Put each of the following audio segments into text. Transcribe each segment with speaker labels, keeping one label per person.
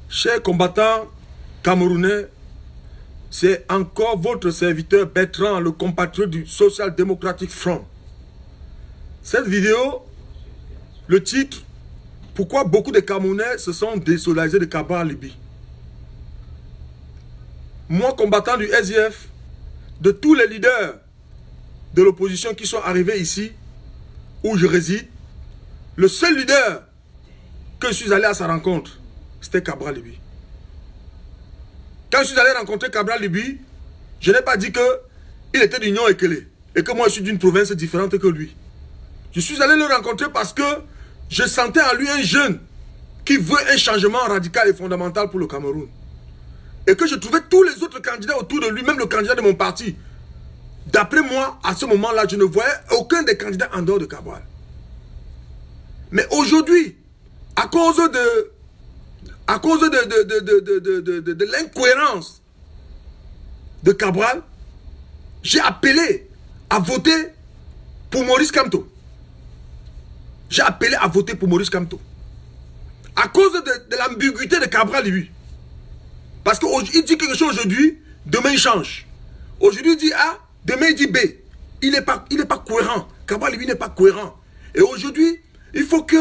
Speaker 1: Chers combattants camerounais, c'est encore votre serviteur Bertrand, le compatriote du Social Democratic Front. Cette vidéo, le titre, pourquoi beaucoup de Camerounais se sont désolidarisés de Cabral Libye. Moi, combattant du SDF, de tous les leaders de l'opposition qui sont arrivés ici, où je réside, le seul leader que je suis allé à sa rencontre, c'était Cabral Libye. Quand je suis allé rencontrer Cabral Libye, je n'ai pas dit qu'il était d'Union Ekele et que moi je suis d'une province différente que lui. Je suis allé le rencontrer parce que je sentais en lui un jeune qui veut un changement radical et fondamental pour le Cameroun. Et que je trouvais tous les autres candidats autour de lui, même le candidat de mon parti. D'après moi, à ce moment-là, je ne voyais aucun des candidats en dehors de Cabral. Mais aujourd'hui, à cause de l'incohérence de Cabral, j'ai appelé à voter pour Maurice Kamto. J'ai appelé à voter pour Maurice Kamto. À cause de l'ambiguïté de Cabral, lui. Parce qu'il dit quelque chose aujourd'hui, demain il change. Aujourd'hui il dit A, demain il dit B. Il n'est pas cohérent. Cabral, lui, n'est pas cohérent. Et aujourd'hui, il faut qu'il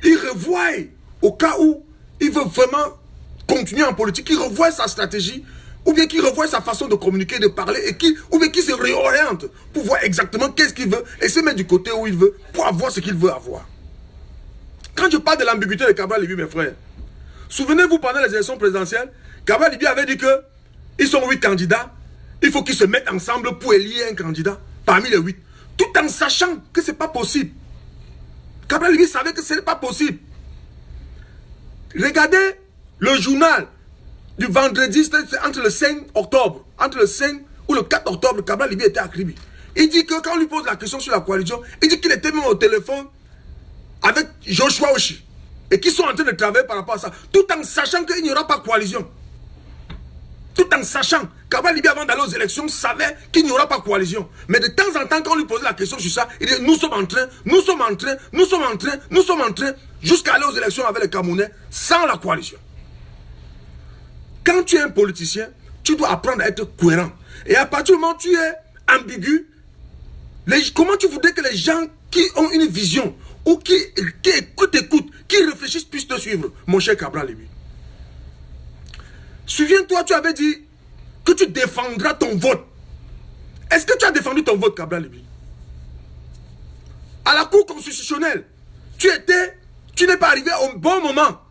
Speaker 1: revoie, au cas où il veut vraiment continuer en politique, qu'il revoie sa stratégie, ou bien qu'il revoie sa façon de communiquer, de parler, ou bien qu'il se réoriente pour voir exactement qu'est-ce qu'il veut et se mettre du côté où il veut pour avoir ce qu'il veut avoir. Quand je parle de l'ambiguïté de Cabral Libye, mes frères, souvenez-vous, pendant les élections présidentielles, Cabral Libye avait dit que ils sont 8 candidats, il faut qu'ils se mettent ensemble pour élire un candidat parmi les 8, tout en sachant que ce n'est pas possible. Cabral Libye savait que ce n'est pas possible. Regardez le journal du vendredi, entre le 5 octobre, entre le 5 ou le 4 octobre, Cabral Libye était à Kribi. Il dit que quand on lui pose la question sur la coalition, il dit qu'il était même au téléphone avec Joshua Oshi et qu'ils sont en train de travailler par rapport à ça, tout en sachant qu'il n'y aura pas de coalition. Tout en sachant, Cabral Libye avant d'aller aux élections savait qu'il n'y aura pas de coalition. Mais de temps en temps, quand on lui posait la question sur ça, il dit nous sommes en train, jusqu'à aller aux élections avec les Camerounais sans la coalition. Quand tu es un politicien, tu dois apprendre à être cohérent. Et à partir du moment où tu es ambigu, comment tu voudrais que les gens qui ont une vision ou qui écoutent, qui réfléchissent puissent te suivre, mon cher Cabral Libye? Souviens-toi, tu avais dit que tu défendras ton vote. Est-ce que tu as défendu ton vote, Cabral Libye? À la Cour constitutionnelle, tu n'es pas arrivé au bon moment.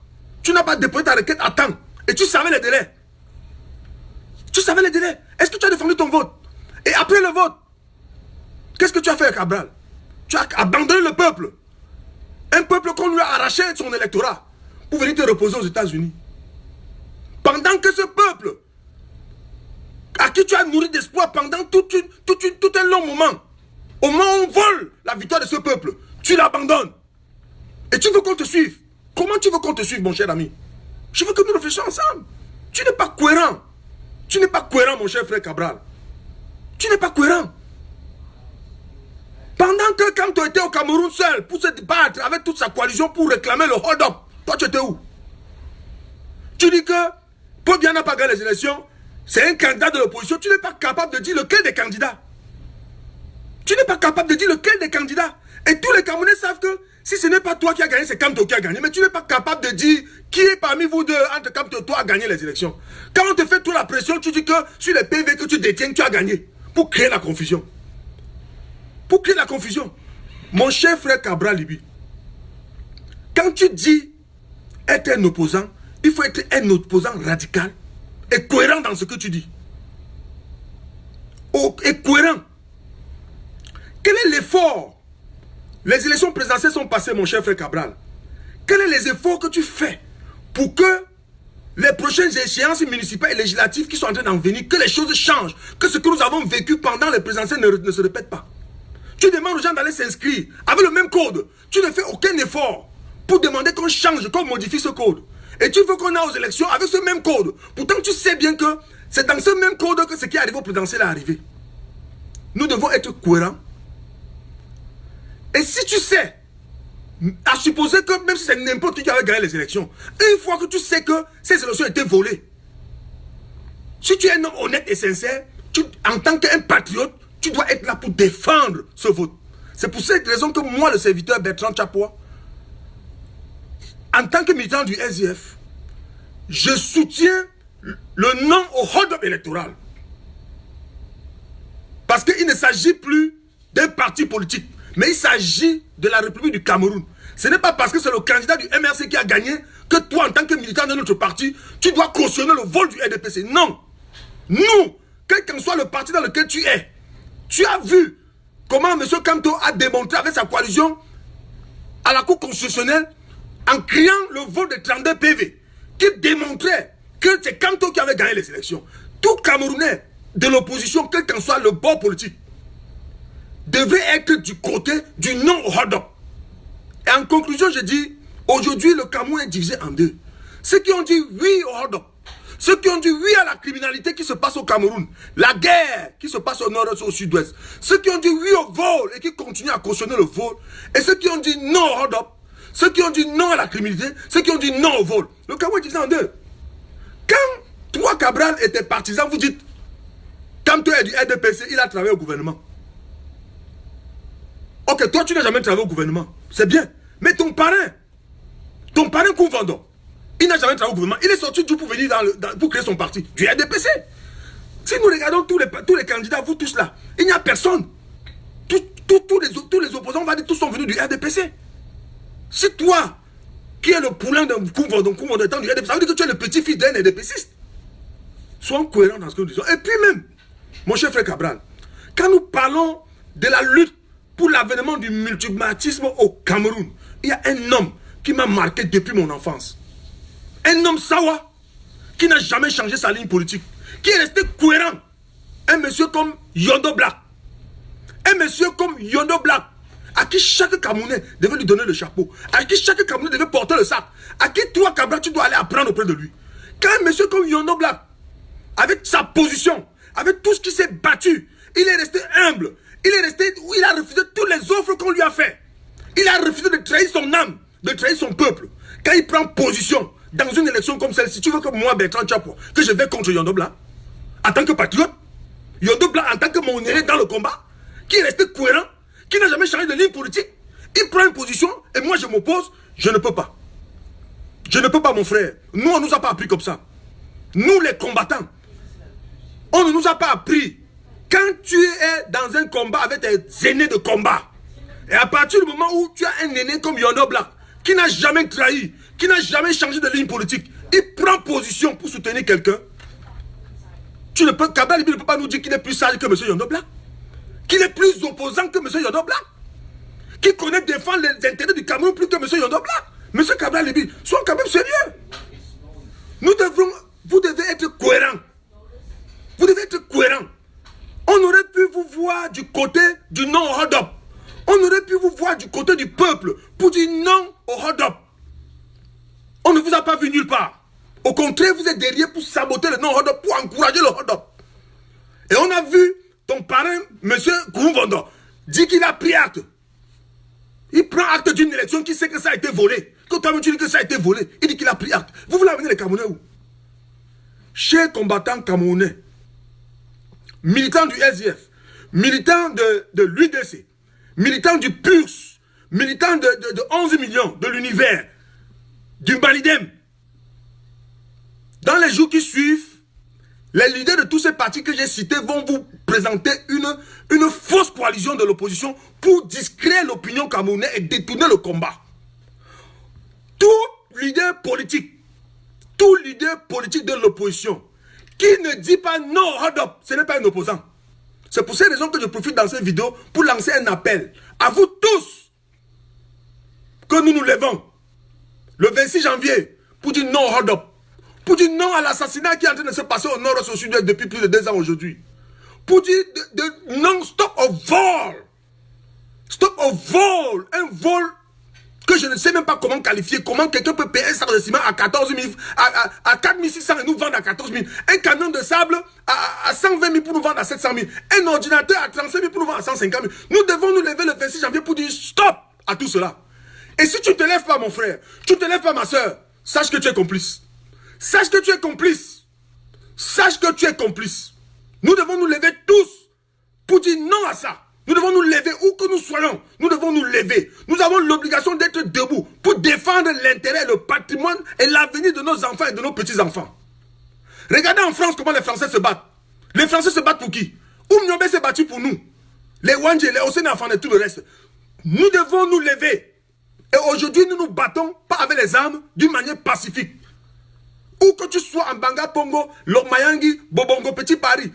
Speaker 1: Tu n'as pas déposé ta requête à temps. Et tu savais les délais. Tu savais les délais. Est-ce que tu as défendu ton vote? Et après le vote, qu'est-ce que tu as fait, Cabral? Tu as abandonné le peuple. Un peuple qu'on lui a arraché de son électorat pour venir te reposer aux États-Unis. Pendant que ce peuple, à qui tu as nourri d'espoir pendant tout un long moment, au moment où on vole la victoire de ce peuple, tu l'abandonnes. Et tu veux qu'on te suive. Comment tu veux qu'on te suive, mon cher ami? Je veux que nous réfléchissions ensemble. Tu n'es pas cohérent. Tu n'es pas cohérent, mon cher frère Cabral. Tu n'es pas cohérent. Pendant que quand tu étais au Cameroun seul pour se battre avec toute sa coalition pour réclamer le hold-up, toi tu étais où? Tu dis que Paul Biya n'a pas gagné les élections, c'est un candidat de l'opposition, tu n'es pas capable de dire lequel des candidats. Tu n'es pas capable de dire lequel des candidats. Et tous les Camerounais savent que si ce n'est pas toi qui as gagné, c'est Kamto qui a gagné. Mais tu n'es pas capable de dire qui est parmi vous deux, entre Kamto et toi, a gagné les élections. Quand on te fait toute la pression, tu dis que sur les PV que tu détiens, tu as gagné. Pour créer la confusion. Pour créer la confusion. Mon cher frère Cabral Libye, quand tu dis être un opposant, il faut être un opposant radical et cohérent dans ce que tu dis. Et cohérent. Quel est l'effort? Les élections présidentielles sont passées, mon cher frère Cabral. Quels sont les efforts que tu fais pour que les prochaines échéances municipales et législatives qui sont en train d'en venir, que les choses changent, que ce que nous avons vécu pendant les présidentielles ne se répète pas? Tu demandes aux gens d'aller s'inscrire avec le même code. Tu ne fais aucun effort pour demander qu'on change, qu'on modifie ce code. Et tu veux qu'on aille aux élections avec ce même code. Pourtant, tu sais bien que c'est dans ce même code que ce qui arrive au présidentiel est arrivé. Nous devons être cohérents. Et si tu sais, À supposer que même si c'est n'importe qui avait gagné les élections, une fois que tu sais que ces élections étaient volées, si tu es un homme honnête et sincère, en tant qu'un patriote, tu dois être là pour défendre ce vote. C'est pour cette raison que moi, le serviteur Bertrand Tchapois, en tant que militant du SDF, je soutiens le non au hold-up électoral. Parce qu'il ne s'agit plus d'un parti politique, mais il s'agit de la République du Cameroun. Ce n'est pas parce que c'est le candidat du MRC qui a gagné que toi, en tant que militant de notre parti, tu dois cautionner le vol du RDPC. Non. Nous, quel qu'en soit le parti dans lequel tu es, tu as vu comment M. Kamto a démontré avec sa coalition à la Cour constitutionnelle en criant le vol de 32 PV qui démontrait que c'est Kamto qui avait gagné les élections. Tout Camerounais de l'opposition, quel qu'en soit le bord politique, devrait être du côté du non au hold-up. Et en conclusion, je dis, aujourd'hui, le Cameroun est divisé en deux. Ceux qui ont dit oui au hold-up, ceux qui ont dit oui à la criminalité qui se passe au Cameroun, la guerre qui se passe au nord-est, au sud-ouest, ceux qui ont dit oui au vol et qui continuent à cautionner le vol, et ceux qui ont dit non au hold-up, ceux qui ont dit non à la criminalité, ceux qui ont dit non au vol. Le Cameroun est divisé en deux. Quand toi, Cabral, était partisan, vous dites, quand tu es du RDPC, il a travaillé au gouvernement. Ok, toi, tu n'as jamais travaillé au gouvernement. C'est bien. Mais ton parrain Kouvando, il n'a jamais travaillé au gouvernement. Il est sorti du pour venir pour créer son parti, du RDPC. Si nous regardons tous les candidats, vous tous là, il n'y a personne. Tous les opposants, on va dire, tous sont venus du RDPC. Si toi, qui es le poulain d'un Kouvando étant du RDPC, ça veut dire que tu es le petit-fils d'un RDPCiste. Sois cohérent dans ce que nous disons. Et puis même, mon cher frère Cabral, quand nous parlons de la lutte pour l'avènement du multimatisme au Cameroun, il y a un homme qui m'a marqué depuis mon enfance. Un homme sawa, qui n'a jamais changé sa ligne politique, qui est resté cohérent. Un monsieur comme Yondo Black. Un monsieur comme Yondo Black, à qui chaque Camerounais devait lui donner le chapeau, à qui chaque Camerounais devait porter le sac, à qui toi, Cabral, tu dois aller apprendre auprès de lui. Quand un monsieur comme Yondo Black, avec sa position, avec tout ce qui s'est battu, il est resté humble. Il a refusé toutes les offres qu'on lui a fait. Il a refusé de trahir son âme, de trahir son peuple. Quand il prend position dans une élection comme celle-ci, tu veux que moi, Bertrand Tchapois, que je vais contre Yondo Black, en tant que patriote, Yondo Black en tant que mon aîné dans le combat, qui est resté cohérent, qui n'a jamais changé de ligne politique, il prend une position et moi je m'oppose, je ne peux pas. Je ne peux pas, mon frère. Nous, on ne nous a pas appris comme ça. Nous, les combattants, on ne nous a pas appris. Quand tu es dans un combat avec tes aînés de combat, et à partir du moment où tu as un aîné comme Yondo Black, qui n'a jamais trahi, qui n'a jamais changé de ligne politique, il prend position pour soutenir quelqu'un, tu ne peux, Cabral ne peut pas nous dire qu'il est plus sage que M. Yondo Black, qu'il est plus opposant que M. Yondo Black, qui connaît défendre les intérêts du Cameroun plus que M. Yondo Black. M. Cabral Libi, sois quand même sérieux. Vous devez être cohérent. Vous devez être cohérent. On aurait pu vous voir du côté du non au hold-up. On aurait pu vous voir du côté du peuple pour dire non au hold-up. On ne vous a pas vu nulle part. Au contraire, vous êtes derrière pour saboter le non hold-up, pour encourager le hold-up. Et on a vu ton parrain, M. Kouvando, dit qu'il a pris acte. Il prend acte d'une élection qui sait que ça a été volé. Quand toi-même tu dis que ça a été volé, il dit qu'il a pris acte. Vous voulez amener les Camerounais où? Chers combattants camerounais, militants du SDF, militants de l'UDC, militants du PURS, militants de 11 millions de l'univers, du Balidem. Dans les jours qui suivent, les leaders de tous ces partis que j'ai cités vont vous présenter une fausse coalition de l'opposition pour distraire l'opinion camerounaise et détourner le combat. Tout leader politique de l'opposition qui ne dit pas non, hold up, ce n'est pas un opposant. C'est pour ces raisons que je profite dans cette vidéo pour lancer un appel à vous tous que nous nous levons le 26 janvier pour dire non, hold up. Pour dire non à l'assassinat qui est en train de se passer au nord et au sud depuis plus de 2 ans aujourd'hui. Pour dire non, stop au vol. Stop au vol. Un vol que je ne sais même pas comment qualifier. Comment quelqu'un peut payer un sac de ciment à 14 000, à 4 600 et nous vendre à 14 000. Un camion de sable à 120 000 pour nous vendre à 700 000. Un ordinateur à 35 000 pour nous vendre à 150 000. Nous devons nous lever le 26 janvier pour dire stop à tout cela. Et si tu ne te lèves pas, mon frère, tu ne te lèves pas, ma soeur, sache que tu es complice. Sache que tu es complice. Sache que tu es complice. Nous devons nous lever tous pour dire non à ça. Nous devons nous lever où que nous soyons. Nous devons nous lever. Nous avons l'obligation d'être debout pour défendre l'intérêt, le patrimoine et l'avenir de nos enfants et de nos petits-enfants. Regardez en France comment les Français se battent. Les Français se battent pour qui? Oumniobé s'est battu pour nous. Les Wandje, les Osénafan et tout le reste. Nous devons nous lever. Et aujourd'hui, nous nous battons pas avec les armes, d'une manière pacifique. Où que tu sois en Banga Pongo, Lokmayangi, Bobongo, Petit Paris,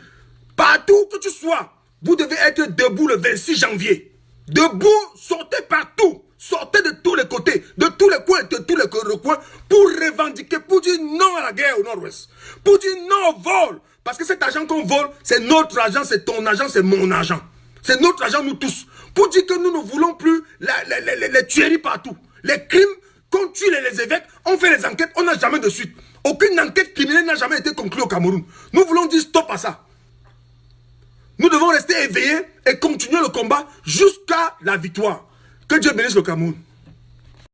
Speaker 1: partout où que tu sois, vous devez être debout le 26 janvier. Debout, sortez partout. Sortez de tous les côtés, de tous les coins, de tous les recoins, pour revendiquer, pour dire non à la guerre au nord-ouest. Pour dire non au vol. Parce que cet argent qu'on vole, c'est notre argent, c'est ton argent, c'est mon argent. C'est notre argent, nous tous. Pour dire que nous ne voulons plus les tueries partout. Les crimes, qu'on tue les évêques, on fait les enquêtes, on n'a jamais de suite. Aucune enquête criminelle n'a jamais été conclue au Cameroun. Nous voulons dire stop à ça. Nous devons rester éveillés et continuer le combat jusqu'à la victoire. Que Dieu bénisse le Cameroun.